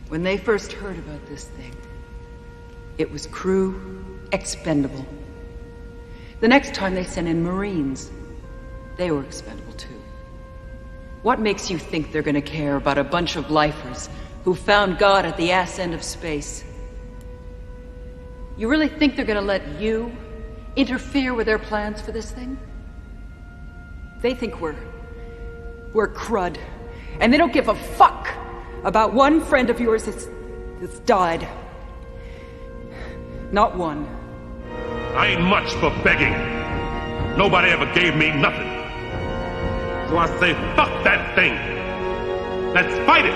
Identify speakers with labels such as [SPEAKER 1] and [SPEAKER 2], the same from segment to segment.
[SPEAKER 1] When they first heard about this thing, it was crew expendable. The next time they sent in Marines, they were expendable too. What makes you think they're gonna care about a bunch of lifers who found God at the ass end of space? You really think they're gonna let you interfere with their plans for this thing? They think we're crud, and they don't give a fuck about one friend of yours that's died. Not one.
[SPEAKER 2] I ain't much for begging. Nobody ever gave me nothing. So I say, fuck that thing. Let's fight it.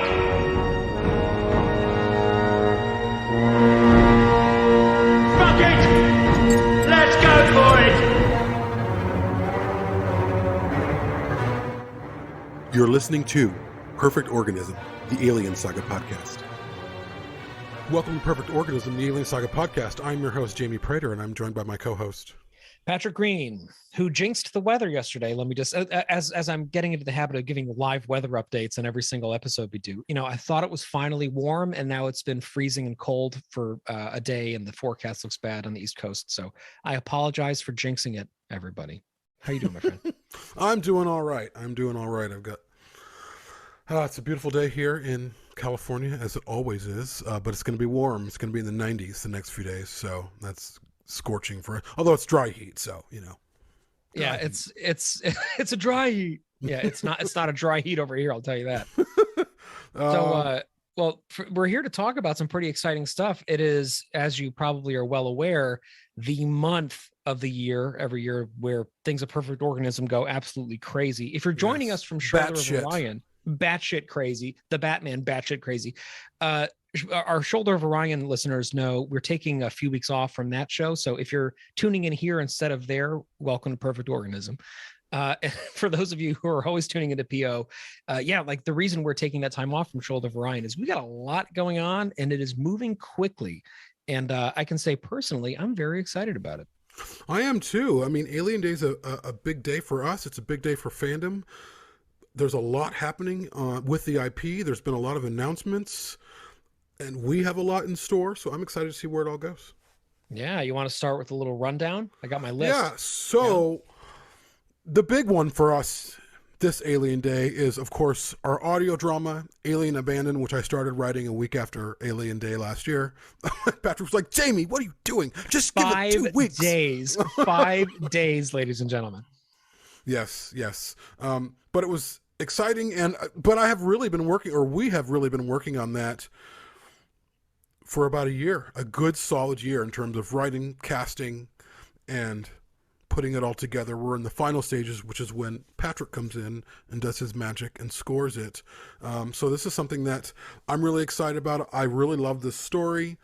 [SPEAKER 3] Fuck it! Let's go for it!
[SPEAKER 4] You're listening to Perfect Organism, the Alien Saga podcast. Welcome to Perfect Organism, the Alien Saga podcast. I'm your host, Jamie Prater, and I'm joined by my co-host,
[SPEAKER 5] Patrick Green, who jinxed the weather yesterday. Let me just, as I'm getting into the habit of giving live weather updates on every single episode we do, I thought it was finally warm, and now it's been freezing and cold for a day, and the forecast looks bad on the East Coast. So I apologize for jinxing it, everybody. How you doing, my friend?
[SPEAKER 4] I'm doing all right. I've got, it's a beautiful day here in California, as it always is, but it's going to be warm. It's going to be in the 90s the next few days, so that's scorching although it's dry heat, so
[SPEAKER 5] Yeah, it's a dry heat. Yeah, it's not a dry heat over here, I'll tell you that. We're here to talk about some pretty exciting stuff. It is, as you probably are well aware, the month of the year every year where things of Perfect Organism go absolutely crazy. If you're joining us from Shoulder of Orion, batshit crazy, the Batman batshit crazy. Our Shoulder of Orion listeners know we're taking a few weeks off from that show. So if you're tuning in here instead of there, welcome to Perfect Organism. For those of you who are always tuning into PO, the reason we're taking that time off from Shoulder of Orion is we got a lot going on and it is moving quickly. And I can say personally, I'm very excited about it.
[SPEAKER 4] I am too. I mean, Alien Day is a big day for us. It's a big day for fandom. There's a lot happening with the IP. There's been a lot of announcements, and we have a lot in store, so I'm excited to see where it all goes.
[SPEAKER 5] Yeah, you want to start with a little rundown? I got my list.
[SPEAKER 4] Yeah, so the big one for us this Alien Day is, of course, our audio drama, Alien Abandoned, which I started writing a week after Alien Day last year. Patrick was like, Jamie, what are you doing? Just give it 2 weeks.
[SPEAKER 5] 5 days, ladies and gentlemen.
[SPEAKER 4] Yes. But it was exciting, but I have really been working, or we have really been working on that for about a year, a good solid year in terms of writing, casting, and putting it all together. We're in the final stages, which is when Patrick comes in and does his magic and scores it. So this is something that I'm really excited about. I really love this story.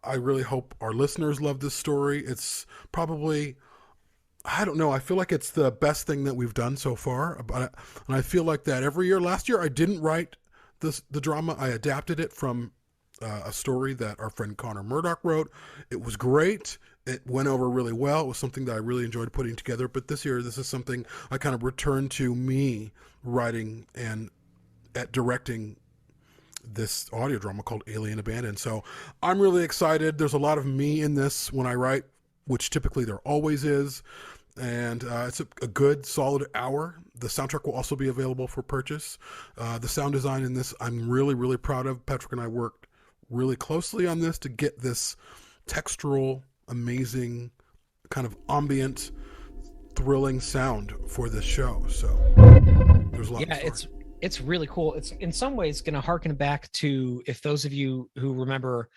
[SPEAKER 4] I really hope our listeners love this story. It's probably, I don't know, I feel like it's the best thing that we've done so far. And I feel like that every year. Last year, I didn't write the drama. I adapted it from a story that our friend Connor Murdoch wrote. It was great. It went over really well. It was something that I really enjoyed putting together. But this year, this is something I kind of returned to me writing and directing this audio drama called Alien Abandoned. So I'm really excited. There's a lot of me in this when I write, which typically there always is. And it's a good, solid hour. The soundtrack will also be available for purchase. The sound design in this, I'm really, really proud of. Patrick and I worked really closely on this to get this textural, amazing, kind of ambient, thrilling sound for this show. So there's a lot.
[SPEAKER 5] Yeah, it's really cool. It's in some ways going to harken back to, if those of you who remember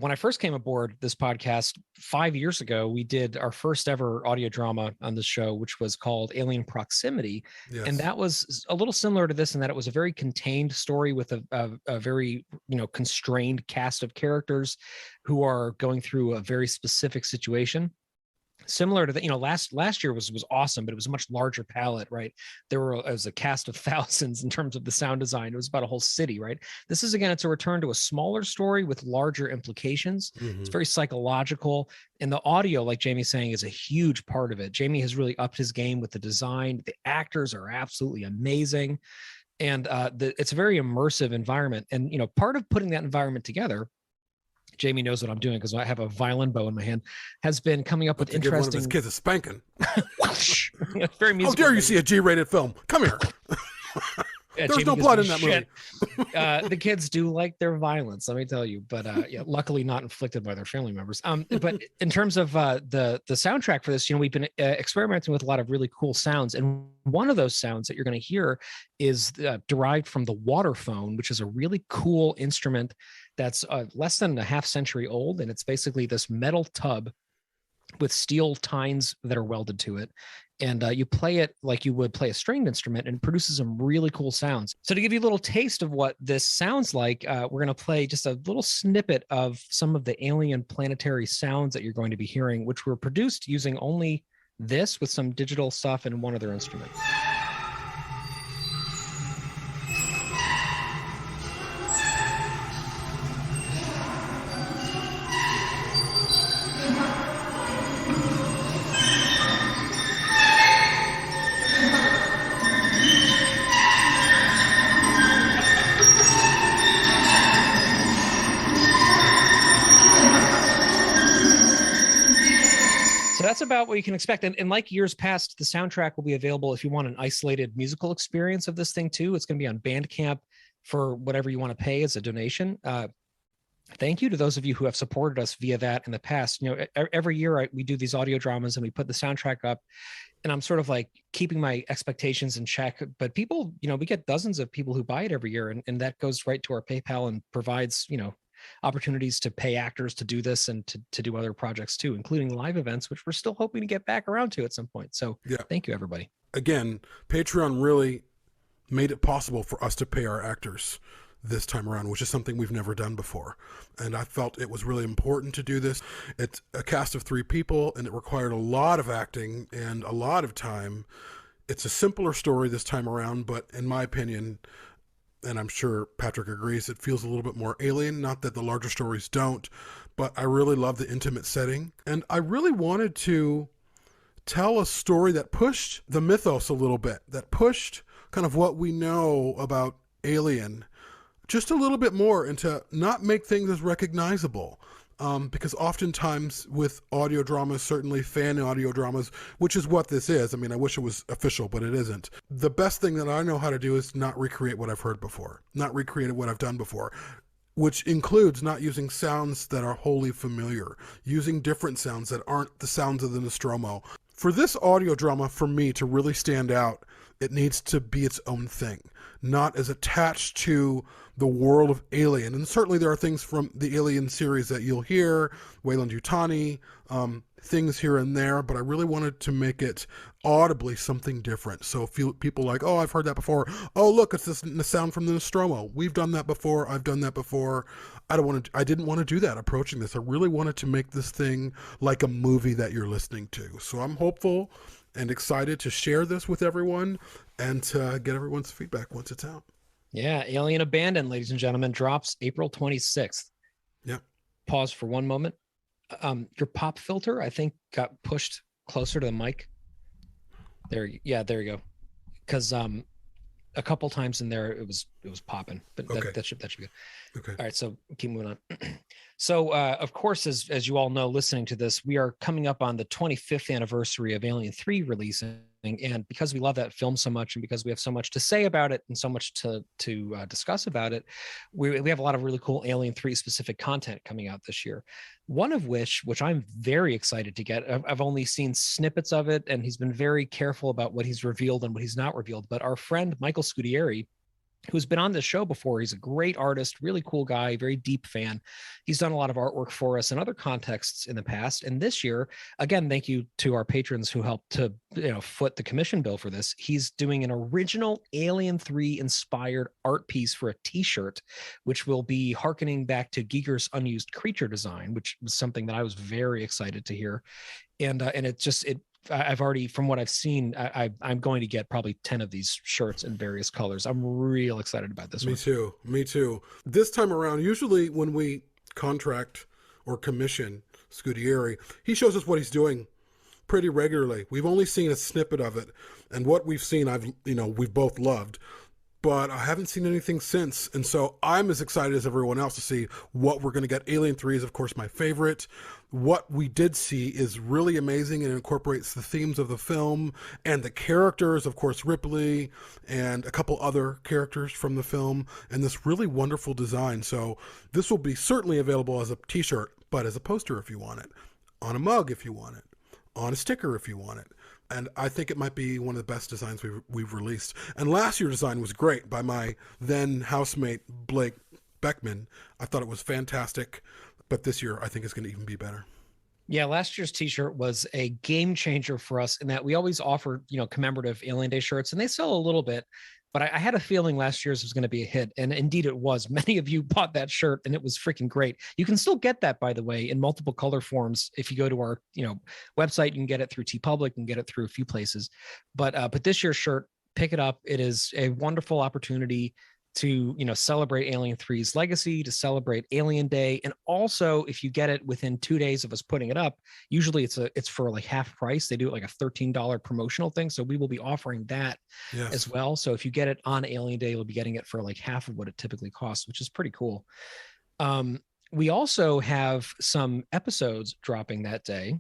[SPEAKER 5] when I first came aboard this podcast 5 years ago, we did our first ever audio drama on this show, which was called Alien Proximity. Yes. And that was a little similar to this in that it was a very contained story with a very, constrained cast of characters who are going through a very specific situation. Similar to the, last year was awesome, but it was a much larger palette, right? It was a cast of thousands in terms of the sound design. It was about a whole city, right? This is, again, it's a return to a smaller story with larger implications. Mm-hmm. It's very psychological. And the audio, like Jamie's saying, is a huge part of it. Jamie has really upped his game with the design. The actors are absolutely amazing. And it's a very immersive environment. And, part of putting that environment together, Jamie knows what I'm doing because I have a violin bow in my hand, has been coming up with
[SPEAKER 4] interesting. Give one of his kids a spanking.
[SPEAKER 5] Very musical.
[SPEAKER 4] How dare you see a G-rated film? Come here. There's no blood in that movie.
[SPEAKER 5] The kids do like their violence, let me tell you, but luckily not inflicted by their family members. But in terms of the soundtrack for this, we've been experimenting with a lot of really cool sounds, and one of those sounds that you're going to hear is derived from the waterphone, which is a really cool instrument that's less than a half century old, and it's basically this metal tub with steel tines that are welded to it. And you play it like you would play a stringed instrument, and it produces some really cool sounds. So to give you a little taste of what this sounds like, we're going to play just a little snippet of some of the alien planetary sounds that you're going to be hearing, which were produced using only this with some digital stuff and one other instrument. So that's about what you can expect. And like years past, the soundtrack will be available if you want an isolated musical experience of this thing too. It's going to be on Bandcamp for whatever you want to pay as a donation. Thank you to those of you who have supported us via that in the past. Every year we do these audio dramas and we put the soundtrack up, and I'm sort of like keeping my expectations in check. But people, we get dozens of people who buy it every year, and that goes right to our PayPal and provides, opportunities to pay actors to do this and to do other projects too, including live events, which we're still hoping to get back around to at some point. So Thank you, everybody.
[SPEAKER 4] Again, Patreon really made it possible for us to pay our actors this time around, which is something we've never done before. And I felt it was really important to do this. It's a cast of 3 people, and it required a lot of acting and a lot of time. It's a simpler story this time around, but in my opinion, and I'm sure Patrick agrees, it feels a little bit more alien. Not that the larger stories don't, but I really love the intimate setting. And I really wanted to tell a story that pushed the mythos a little bit, that pushed kind of what we know about Alien just a little bit more, and to not make things as recognizable. Because oftentimes with audio dramas, certainly fan audio dramas, which is what this is. I mean, I wish it was official, but it isn't. The best thing that I know how to do is not recreate what I've heard before, not recreate what I've done before, which includes not using sounds that are wholly familiar, using different sounds that aren't the sounds of the Nostromo. For this audio drama, for me to really stand out, it needs to be its own thing, not as attached to the world of Alien. And certainly there are things from the Alien series that you'll hear, Weyland-Yutani, things here and there, but I really wanted to make it audibly something different. So people like, oh, I've heard that before. Oh, look, it's the sound from the Nostromo. We've done that before. I've done that before. I didn't want to do that approaching this. I really wanted to make this thing like a movie that you're listening to. So I'm hopeful and excited to share this with everyone and to get everyone's feedback once it's out.
[SPEAKER 5] Yeah, Alien Abandoned, ladies and gentlemen, drops April 26th.
[SPEAKER 4] Yeah.
[SPEAKER 5] Pause for one moment. Your pop filter, I think, got pushed closer to the mic. There you go. Because a couple times in there it was popping, but
[SPEAKER 4] okay.
[SPEAKER 5] that should be good.
[SPEAKER 4] Okay.
[SPEAKER 5] All right, so keep moving on. So of course, as you all know, listening to this, we are coming up on the 25th anniversary of Alien 3 releasing, and because we love that film so much, and because we have so much to say about it and so much to discuss about it, we have a lot of really cool Alien 3 specific content coming out this year. One of which I'm very excited to get. I've only seen snippets of it, and he's been very careful about what he's revealed and what he's not revealed. But our friend Michael Scudieri, who's been on this show before, he's a great artist, really cool guy, very deep fan. He's done a lot of artwork for us in other contexts in the past. And this year, again, thank you to our patrons who helped to foot the commission bill for this. He's doing an original Alien 3 inspired art piece for a t-shirt, which will be hearkening back to Giger's unused creature design, which was something that I was very excited to hear. And I've already, from what I've seen, I'm going to get probably 10 of these shirts in various colors. I'm real excited about this one.
[SPEAKER 4] Me too. This time around, usually when we contract or commission Scudieri, he shows us what he's doing pretty regularly. We've only seen a snippet of it, and what we've seen, we've both loved. but I haven't seen anything since. And so I'm as excited as everyone else to see what we're going to get. Alien 3 is, of course, my favorite. What we did see is really amazing and incorporates the themes of the film and the characters, of course, Ripley and a couple other characters from the film, and this really wonderful design. So this will be certainly available as a t-shirt, but as a poster if you want it, on a mug if you want it, on a sticker if you want it. And I think it might be one of the best designs we've released. And last year's design was great by my then housemate, Blake Beckman. I thought it was fantastic. But this year, I think it's going to even be better.
[SPEAKER 5] Yeah, last year's t-shirt was a game changer for us in that we always offer, commemorative Alien Day shirts, and they sell a little bit. But I had a feeling last year's was going to be a hit, and indeed it was. Many of you bought that shirt, and it was freaking great. You can still get that, by the way, in multiple color forms. If you go to our, website, you can get it through TeePublic, you can get it through a few places. But this year's shirt, pick it up. It is a wonderful opportunity to celebrate Alien 3's legacy, to celebrate Alien Day, and also if you get it within 2 days of us putting it up, usually it's for like half price. They do it like a $13 promotional thing, so we will be offering that as well. So if you get it on Alien Day, you'll be getting it for like half of what it typically costs, which is pretty cool. We also have some episodes dropping that day.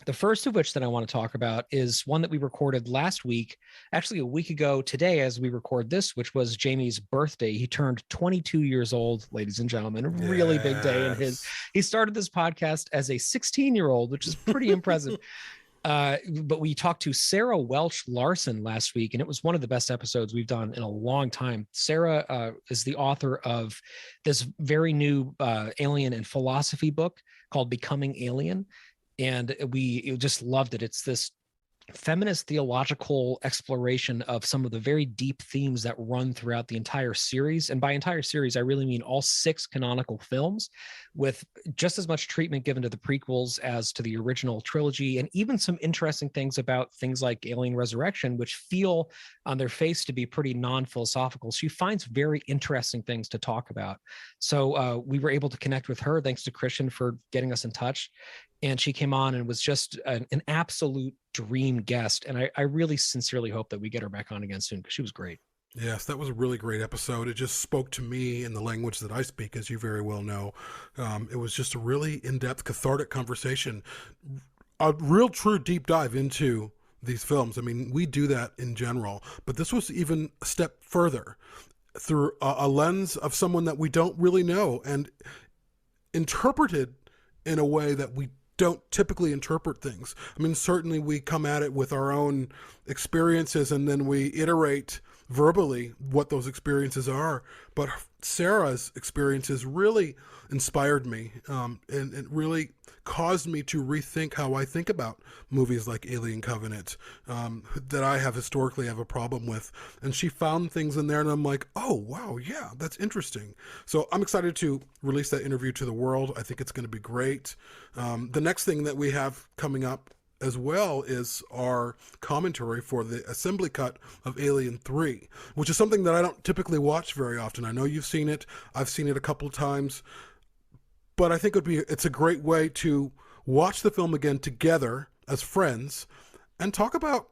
[SPEAKER 5] The first of which that I want to talk about is one that we recorded last week, actually a week ago today as we record this, which was Jamie's birthday. He turned 22 years old, ladies and gentlemen, a really big day in his. He started this podcast as a 16-year-old, which is pretty impressive. But we talked to Sarah Welch Larson last week, and it was one of the best episodes we've done in a long time. Sarah is the author of this very new alien and philosophy book called Becoming Alien. And we just loved it. It's this feminist theological exploration of some of the very deep themes that run throughout the entire series. And by entire series, I really mean all 6 canonical films, with just as much treatment given to the prequels as to the original trilogy, and even some interesting things about things like Alien Resurrection, which feel on their face to be pretty non-philosophical. She finds very interesting things to talk about. So we were able to connect with her, thanks to Christian for getting us in touch. And she came on and was just an absolute dream guest. And I really sincerely hope that we get her back on again soon, because she was great.
[SPEAKER 4] Yes, that was a really great episode. It just spoke to me in the language that I speak, as you very well know. It was just a really in-depth, cathartic conversation, a real true deep dive into these films. I mean, we do that in general, but this was even a step further through a lens of someone that we don't really know, and interpreted in a way that we don't typically interpret things. I mean, certainly we come at it with our own experiences, and then we iterate verbally what those experiences are. But Sarah's experiences really inspired me, and it really caused me to rethink how I think about movies like Alien Covenant, that I have historically have a problem with. And she found things in there, and I'm like, oh, wow, yeah, that's interesting. So I'm excited to release that interview to the world. I think it's going to be great. The next thing that we have coming up as well is our commentary for the assembly cut of Alien 3, which is something that I don't typically watch very often. I know you've seen it. I've seen it a couple of times. But I think it's a great way to watch the film again together as friends and talk about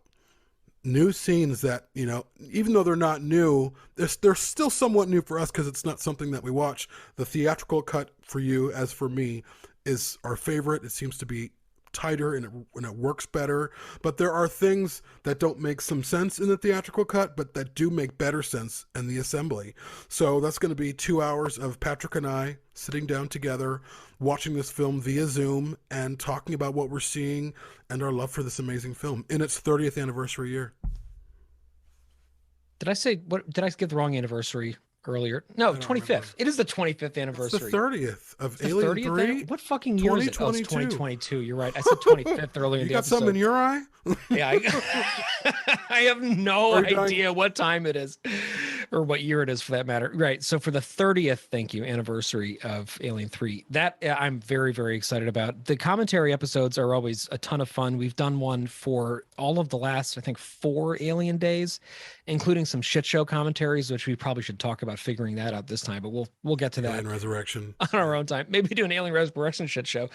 [SPEAKER 4] new scenes that, even though they're not new, they're still somewhat new for us because it's not something that we watch. The theatrical cut for you, as for me, is our favorite. It seems to be tighter and it works better, but there are things that don't make some sense in the theatrical cut, but that do make better sense in the assembly. So that's going to be 2 hours of Patrick and I sitting down together, watching this film via Zoom and talking about what we're seeing and our love for this amazing film in its 30th anniversary year.
[SPEAKER 5] Did I give the wrong anniversary earlier? No, 25th. Remember. It is the 25th anniversary.
[SPEAKER 4] It's the 30th of Alien 3.
[SPEAKER 5] What fucking year is it? Oh, it's 2022. You're right. I said 25th earlier in the episode. You got
[SPEAKER 4] something in your eye?
[SPEAKER 5] Yeah. I have no idea what time it is or what year it is for that matter. Right. So for the 30th, thank you, anniversary of Alien 3, that I'm very, very excited about. The commentary episodes are always a ton of fun. We've done one for all of the last, I think, 4 Alien days, including some shit show commentaries, which we probably should talk about figuring that out this time, but we'll get to that.
[SPEAKER 4] Alien Resurrection.
[SPEAKER 5] On our own time. Maybe do an Alien Resurrection shit show.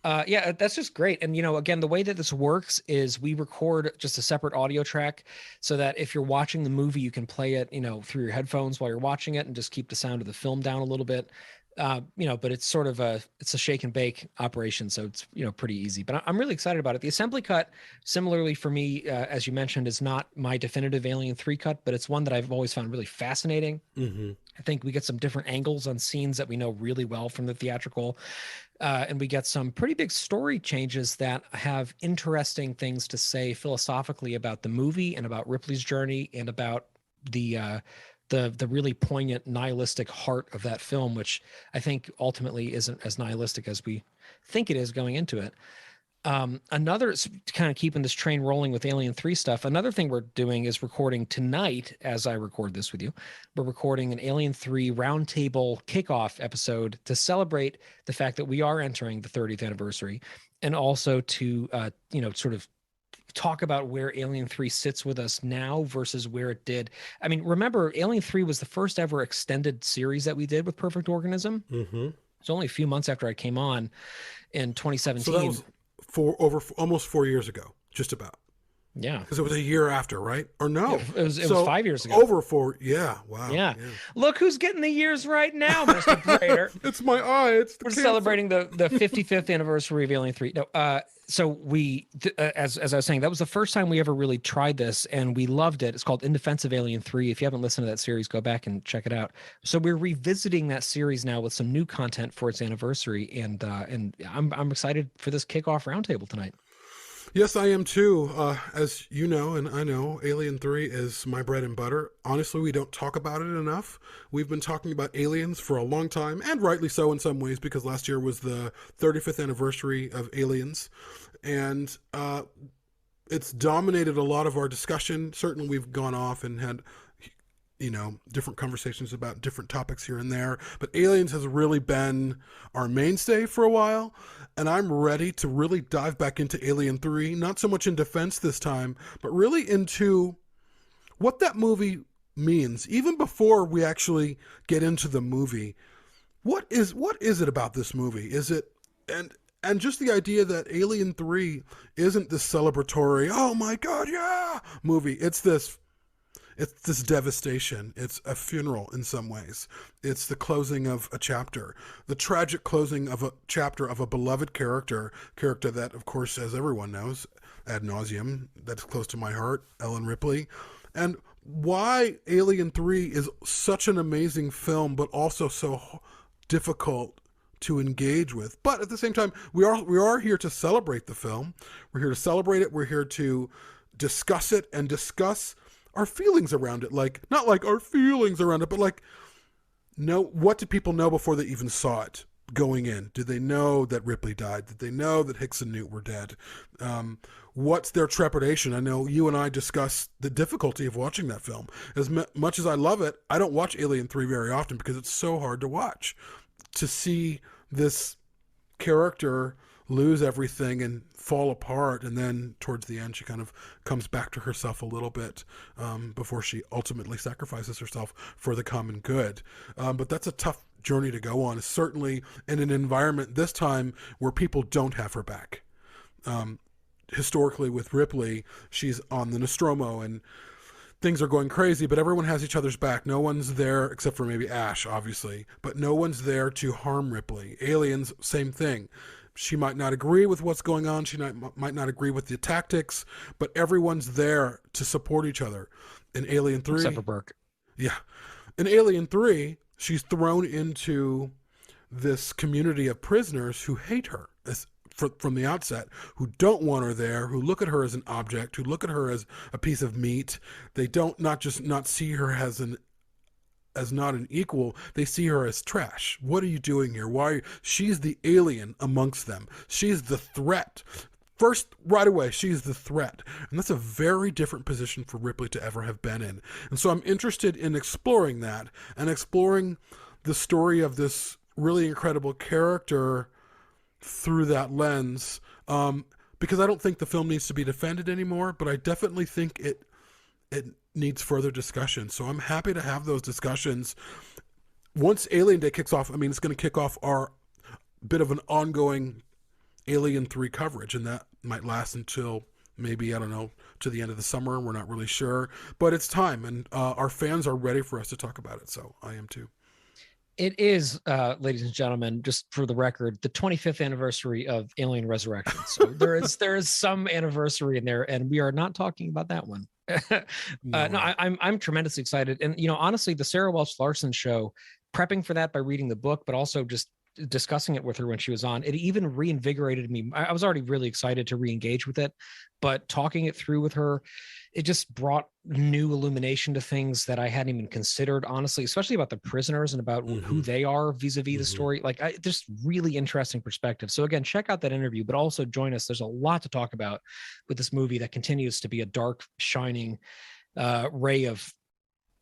[SPEAKER 5] Yeah, that's just great. And, again, the way that this works is we record just a separate audio track so that if you're watching the movie, you can play it, through your headphones while you're watching it and just keep the sound of the film down a little bit. But it's sort of it's a shake and bake operation. So it's, pretty easy, but I'm really excited about it. The assembly cut, similarly for me, as you mentioned, is not my definitive Alien 3 cut, but it's one that I've always found really fascinating.
[SPEAKER 4] Mm-hmm.
[SPEAKER 5] I think we get some different angles on scenes that we know really well from the theatrical. And we get some pretty big story changes that have interesting things to say philosophically about the movie and about Ripley's journey and about the really poignant nihilistic heart of that film, which I think ultimately isn't as nihilistic as we think it is going into it. Another, kind of keeping this train rolling with Alien 3 stuff, another thing we're doing is recording tonight, as I record this with you, we're recording an Alien 3 roundtable kickoff episode to celebrate the fact that we are entering the 30th anniversary, and also to, sort of talk about where Alien 3 sits with us now versus where it did. I mean, remember, Alien 3 was the first ever extended series that we did with Perfect Organism.
[SPEAKER 4] Mm-hmm.
[SPEAKER 5] It's only a few months after I came on in 2017.
[SPEAKER 4] So that was almost 4 years ago, just about.
[SPEAKER 5] Yeah,
[SPEAKER 4] because it was a year after, right? Or no,
[SPEAKER 5] it was 5 years ago.
[SPEAKER 4] Over 4. Yeah, wow.
[SPEAKER 5] Yeah. Look who's getting the years right now, Mr. Prater.
[SPEAKER 4] It's my eye. We're
[SPEAKER 5] celebrating the 55th anniversary of Alien 3. No, so we, as I was saying, that was the first time we ever really tried this, and we loved it. It's called In Defense of Alien 3. If you haven't listened to that series, go back and check it out. So we're revisiting that series now with some new content for its anniversary, and I'm excited for this kickoff roundtable tonight.
[SPEAKER 4] Yes, I am too. As you know, and I know, Alien 3 is my bread and butter. Honestly, we don't talk about it enough. We've been talking about aliens for a long time, and rightly so in some ways, because last year was the 35th anniversary of Aliens. And it's dominated a lot of our discussion. Certainly we've gone off and had, different conversations about different topics here and there. But Aliens has really been our mainstay for a while. And I'm ready to really dive back into Alien 3, not so much in defense this time, but really into what that movie means. Even before we actually get into the movie, what is it about this movie? Is it, and just the idea that Alien 3 isn't this celebratory, oh my God, yeah, movie. It's this devastation. It's a funeral in some ways. It's the closing of a chapter, the tragic closing of a chapter of a beloved character that, of course, as everyone knows, ad nauseum, that's close to my heart, Ellen Ripley. And why Alien 3 is such an amazing film, but also so difficult to engage with. But at the same time, we are here to celebrate the film. We're here to celebrate it. We're here to discuss it and discuss our feelings around it. Like, not like our feelings around it, but like, what did people know before they even saw it going in? Did they know that Ripley died? Did they know that Hicks and Newt were dead? What's their trepidation? I know you and I discussed the difficulty of watching that film. As much as I love it, I don't watch Alien 3 very often because it's so hard to watch. To see this character lose everything and fall apart, and then towards the end she kind of comes back to herself a little bit before she ultimately sacrifices herself for the common good. But that's a tough journey to go on, certainly in an environment this time where people don't have her back. Historically with Ripley, she's on the Nostromo and things are going crazy, but everyone has each other's back. No one's there, except for maybe Ash, obviously, but no one's there to harm Ripley. Aliens, same thing. She might not agree with what's going on. She might not agree with the tactics, but everyone's there to support each other. In Alien 3...
[SPEAKER 5] Except for Burke.
[SPEAKER 4] Yeah. In Alien 3, she's thrown into this community of prisoners who hate her from the outset, who don't want her there, who look at her as an object, who look at her as a piece of meat. They don't not see her as not an equal, they see her as trash. What are you doing here? Why? She's the alien amongst them. She's the threat. First, right away, she's the threat. And that's a very different position for Ripley to ever have been in. And so I'm interested in exploring that and exploring the story of this really incredible character through that lens. Because I don't think the film needs to be defended anymore, but I definitely think it needs further discussion. So I'm happy to have those discussions. Once Alien Day kicks off, I mean, it's going to kick off our bit of an ongoing Alien 3 coverage, and that might last until maybe, I don't know, to the end of the summer. We're not really sure, but it's time, and our fans are ready for us to talk about it, so I am too.
[SPEAKER 5] It is, ladies and gentlemen, just for the record, the 25th anniversary of Alien Resurrection. So there is some anniversary in there, and we are not talking about that one. I'm tremendously excited, and honestly, the Sarah Welch Larson show, prepping for that by reading the book, but also just discussing it with her when she was on, it even reinvigorated me. I was already really excited to re-engage with it, but talking it through with her, it just brought new illumination to things that I hadn't even considered, honestly, especially about the prisoners and about who they are vis-a-vis the story. Like, just really interesting perspective. So again, check out that interview, but also join us. There's a lot to talk about with this movie that continues to be a dark, shining ray of,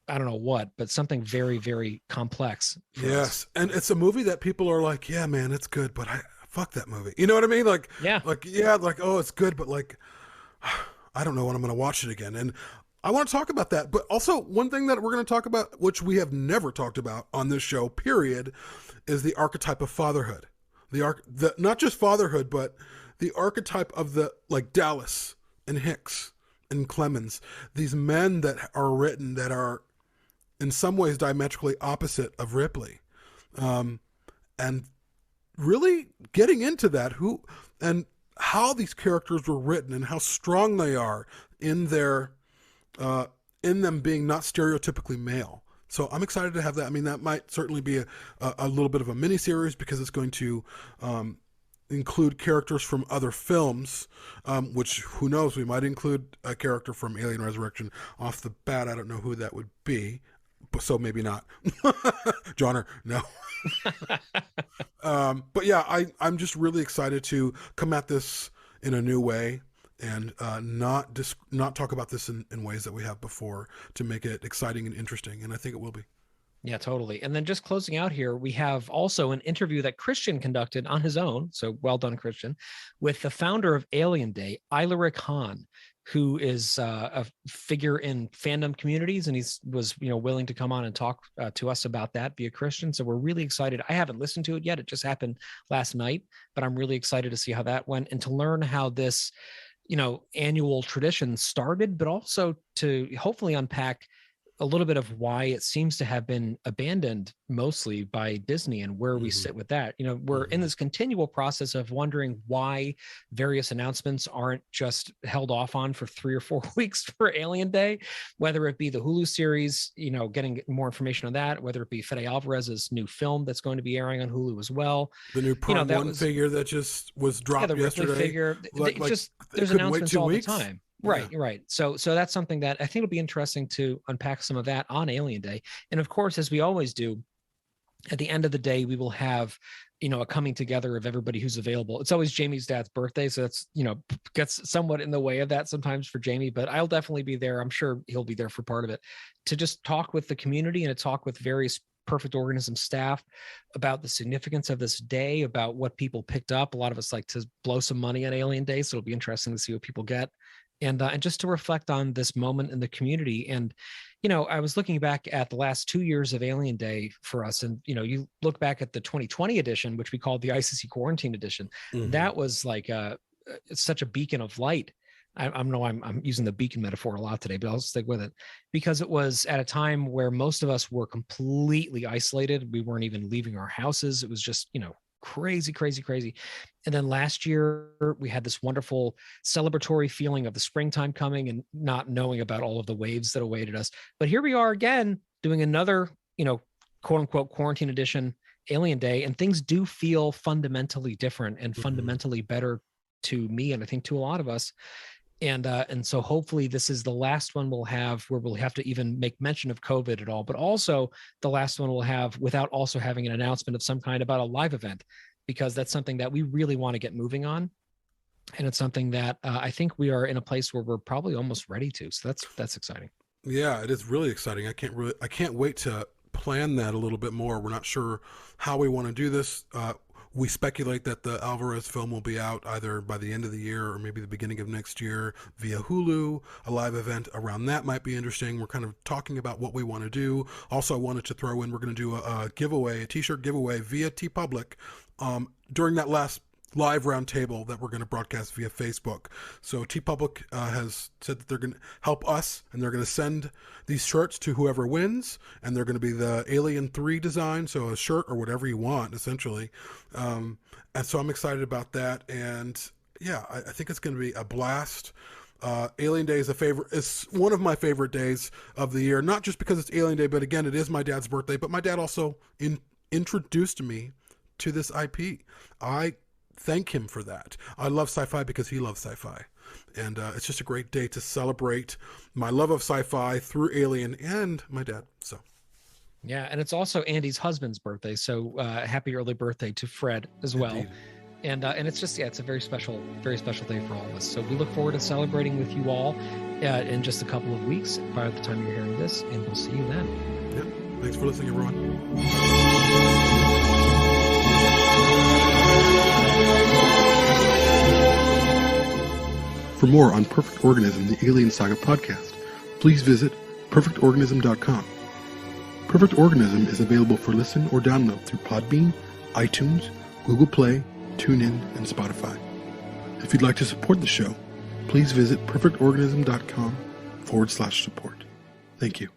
[SPEAKER 5] I don't know what, but something very, very complex.
[SPEAKER 4] Yes. And it's a movie that people are like, yeah, man, it's good, but fuck that movie. You know what I mean? Like, oh, it's good, but like, I don't know when I'm going to watch it again. And I want to talk about that. But also, one thing that we're going to talk about, which we have never talked about on this show, period, is the archetype of fatherhood. The not just fatherhood, but the archetype of the, like, Dallas and Hicks and Clemens, these men that are written that are in some ways diametrically opposite of Ripley. And really getting into that, who and how these characters were written and how strong they are in their in them being not stereotypically male. So I'm excited to have that. I mean, that might certainly be a little bit of a mini series because it's going to include characters from other films, which, who knows, we might include a character from Alien Resurrection off the bat. I don't know who that would be, so maybe not. Johnner, no. But yeah, I'm just really excited to come at this in a new way and not talk about this in ways that we have before, to make it exciting and interesting, and I think it will be.
[SPEAKER 5] Yeah, totally. And then just closing out here, we have also an interview that Christian conducted on his own, so well done, Christian, with the founder of Alien Day, Ilaric Hahn, who is a figure in fandom communities, and he was willing to come on and talk to us about that via Christian. So we're really excited. I haven't listened to it yet. It just happened last night, but I'm really excited to see how that went and to learn how this annual tradition started, but also to hopefully unpack a little bit of why it seems to have been abandoned mostly by Disney and where we sit with that. We're in this continual process of wondering why various announcements aren't just held off on for 3 or 4 weeks for Alien Day, whether it be the Hulu series, getting more information on that, whether it be Fede Alvarez's new film that's going to be airing on Hulu as well.
[SPEAKER 4] The new Prime One figure that just was dropped
[SPEAKER 5] the
[SPEAKER 4] yesterday.
[SPEAKER 5] Ripley figure. There's announcements all the time. Right. So that's something that I think will be interesting to unpack some of that on Alien Day. And of course, as we always do, at the end of the day, we will have, a coming together of everybody who's available. It's always Jamie's dad's birthday. So that's, gets somewhat in the way of that sometimes for Jamie, but I'll definitely be there. I'm sure he'll be there for part of it, to just talk with the community and to talk with various Perfect Organism staff about the significance of this day, about what people picked up. A lot of us like to blow some money on Alien Day, so it'll be interesting to see what people get. And just to reflect on this moment in the community. And, I was looking back at the last 2 years of Alien Day for us. And, you look back at the 2020 edition, which we called the ICC Quarantine Edition. That was like it's such a beacon of light. I'm using the beacon metaphor a lot today, but I'll stick with it, because it was at a time where most of us were completely isolated. We weren't even leaving our houses. It was just, crazy. And then last year we had this wonderful celebratory feeling of the springtime coming and not knowing about all of the waves that awaited us. But here we are again doing another, quote unquote quarantine edition Alien Day, and things do feel fundamentally different and fundamentally better to me, and I think to a lot of us. And so hopefully this is the last one we'll have where we'll have to even make mention of COVID at all, but also the last one we'll have without also having an announcement of some kind about a live event, because that's something that we really want to get moving on. And it's something that I think we are in a place where we're probably almost ready to. So that's exciting.
[SPEAKER 4] Yeah, it is really exciting. I can't wait to plan that a little bit more. We're not sure how we want to do this. We speculate that the Alvarez film will be out either by the end of the year or maybe the beginning of next year via Hulu. A live event around that might be interesting. We're kind of talking about what we want to do. Also, I wanted to throw in, we're going to do a giveaway, a t-shirt giveaway via TeePublic during that last live roundtable that we're going to broadcast via Facebook. So TeePublic has said that they're going to help us, and they're going to send these shirts to whoever wins, and they're going to be the Alien 3 design, so a shirt or whatever you want, essentially. And so I'm excited about that, and yeah, I think it's going to be a blast. Alien Day is one of my favorite days of the year, not just because it's Alien Day, but again, it is my dad's birthday. But my dad also introduced me to this IP. I thank him for that. I love sci-fi because he loves sci-fi, and it's just a great day to celebrate my love of sci-fi through Alien and my dad. So
[SPEAKER 5] yeah, and it's also Andy's husband's birthday, so happy early birthday to Fred as well.
[SPEAKER 4] Indeed.
[SPEAKER 5] And it's just, yeah, it's a very special day for all of us. So we look forward to celebrating with you all in just a couple of weeks by the time you're hearing this, and we'll see you then.
[SPEAKER 4] Yeah. Thanks for listening, everyone. For more on Perfect Organism, the Alien Saga podcast, please visit perfectorganism.com. Perfect Organism is available for listen or download through Podbean, iTunes, Google Play, TuneIn, and Spotify. If you'd like to support the show, please visit perfectorganism.com/support. Thank you.